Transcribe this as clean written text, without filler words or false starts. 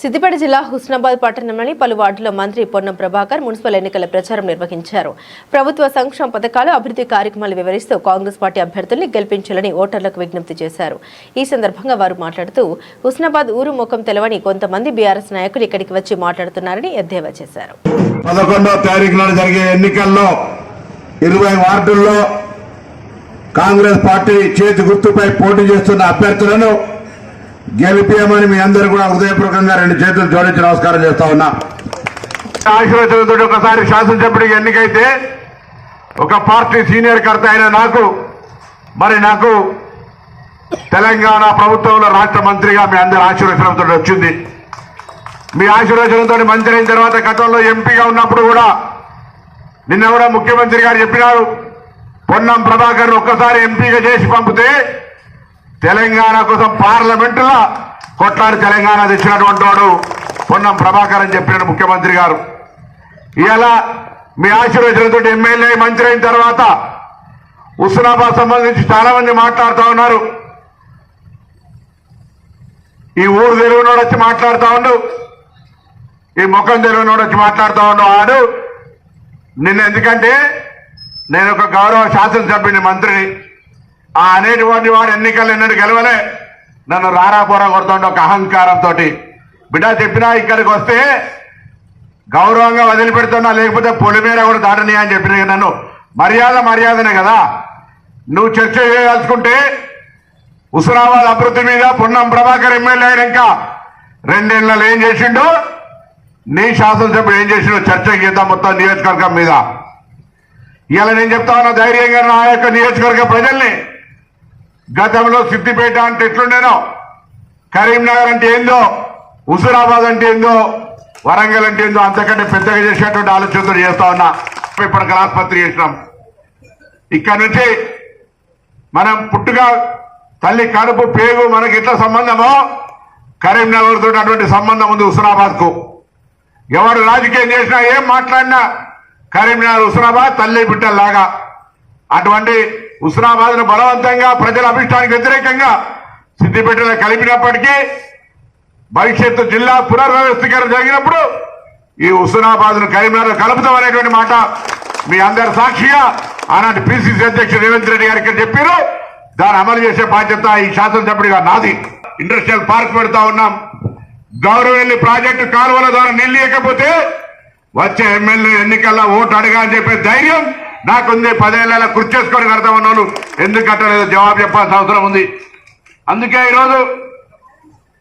సిద్దిపేట జిల్లా హుస్నాబాద్ పట్టణంలోని పలు వార్డుల్లో మంత్రి పొన్నం ప్రభాకర్ మున్సిపల్ ఎన్నికల ప్రచారం నిర్వహించారు. ప్రభుత్వ సంక్షేమ పథకాలు, అభివృద్ధి కార్యక్రమాలు వివరిస్తూ కాంగ్రెస్ పార్టీ అభ్యర్థుల్ని గెలిపించాలని ఓటర్లకు విజ్ఞప్తి చేశారు. ఈ సందర్భంగా వారు మాట్లాడుతూ హుస్నాబాద్ ఊరు ముఖం తెలవని కొంతమంది బీఆర్ఎస్ నాయకులు ఇక్కడికి వచ్చి మాట్లాడుతున్నారని ఎద్దేవా చేశారు. 11వ తారీఖున జరిగే ఎన్నికల్లో 20 వార్డుల్లో కాంగ్రెస్ పార్టీ చేతి గుర్తుపై పోటీ చేస్తున్న అభ్యర్థులను గెలిపియమని మీ అందరూ కూడా హృదయపూర్వకంగా 2 చేతులు జోడించి నమస్కారం చేస్తా ఉన్నా. ఆశీర్వచనంతో ఒకసారి శాసనసభ్యుడికి ఎన్నికైతే ఒక పార్టీ సీనియర్ కర్త అయిన నాకు తెలంగాణ ప్రభుత్వంలో రాష్ట్ర మంత్రిగా మీ అందరి ఆశీర్వచనంతో వచ్చింది. మీ ఆశీర్వచనంతో మంత్రి అయిన తర్వాత గతంలో ఎంపీగా ఉన్నప్పుడు కూడా నిన్న కూడా ముఖ్యమంత్రి గారు చెప్పినారు, పొన్నం ప్రభాకర్ ఒక్కసారి ఎంపీగా చేసి పంపితే తెలంగాణ కోసం పార్లమెంటులో కొట్లాడి తెలంగాణ తెచ్చినటువంటి వాడు పొన్నం ప్రభాకర్ అని చెప్పిన ముఖ్యమంత్రి గారు. ఇలా మీ ఆశీర్వచనంతో ఎమ్మెల్యే మంత్రి అయిన తర్వాత హుస్నాబాద్ సంబంధించి చాలా మంది మాట్లాడుతూ ఉన్నారు. ఈ ఊరు తెలివినోడు వచ్చి మాట్లాడుతూ ఉండు, ఈ ముఖం తెలివినోడు వచ్చి మాట్లాడుతూ ఉండు. ఆడు నిన్న ఎందుకంటే నేను ఒక గౌరవ శాసనసభ్యుని మంత్రిని, ఆ అనేటువంటి వాడు ఎన్నికలు ఎన్నడూ గెలవలే, నన్ను రారాపోరా కొడుతుండే ఒక అహంకారంతో బిడ్డ చెప్పినా ఇక్కడికి వస్తే గౌరవంగా వదిలిపెడుతున్నా, లేకపోతే పొలిమేర కూడా దాటని అని చెప్పిన నన్ను మర్యాదనే కదా. నువ్వు చర్చ చేయదలుచుకుంటే హుస్నాబాద్ అభివృద్ధి మీద పొన్నం ప్రభాకర్ ఎమ్మెల్యే అయినాక 2 ఏళ్లలో ఏం చేసిండు, నీ శాసనసభ్యుడు ఏం చేసిండో చర్చ చేద్దాం మొత్తం నియోజకవర్గం మీద. ఇలా నేను చెప్తా ఉన్నా ధైర్యంగా నా యొక్క నియోజకవర్గ ప్రజల్ని, గతంలో సిద్దిపేట అంటే ఎట్లుండేనో, కరీంనగర్ అంటే ఏందో, హుస్నాబాద్ అంటే ఏందో, వరంగల్ అంటే ఏందో అంతకంటే పెద్దగా చేసేటువంటి ఆలోచనతో చేస్తా ఉన్నా. ఇప్పటికి ఆసుపత్రి చేసినాం. ఇక్కడ నుంచి మనం పుట్టుగా తల్లి కడుపు పేగు మనకి ఎట్లా సంబంధమో కరీంనగర్ తోటి అటువంటి సంబంధం ఉంది హుస్నాబాద్ కు. ఎవరు రాజకీయం చేసినా ఏం మాట్లాడినా కరీంనగర్ హుస్నాబాద్ తల్లి బిడ్డల్లాగా. అటువంటి హుస్నాబాద్ ను బలవంతంగా ప్రజల అభిష్టానికి వ్యతిరేకంగా సిద్దిపేటలో కలిపినప్పటికీ భవిష్యత్తు జిల్లా పునర్వ్యవస్థీకరణ జరిగినప్పుడు ఈ హుస్నాబాద్ ను కరీంనగర్ కలుపుతాం అనేటువంటి మాట మీ అందరి సాక్షిగా ఆనాటి పిసిసి అధ్యక్షుడు రేవంత్ రెడ్డి గారికి చెప్పారు. దాన్ని అమలు చేసే బాధ్యత ఈ శాసనసభ్యుడిగా నాది. ఇండస్ట్రియల్ పార్క్ పెడతా ఉన్నాం. గౌరవెల్లి ప్రాజెక్టు కాలువల ద్వారా నీళ్లు ఇవ్వకపోతే వచ్చే ఎమ్మెల్యే ఎన్నికల్లో ఓటు అడగా అని చెప్పే ధైర్యం నాకుంది. 10 ఏళ్ళ కృషి చేసుకొని కడతామన్నాను, ఎందుకు కట్టలేదు జవాబు చెప్పాల్సిన అవసరం ఉంది. అందుకే ఈరోజు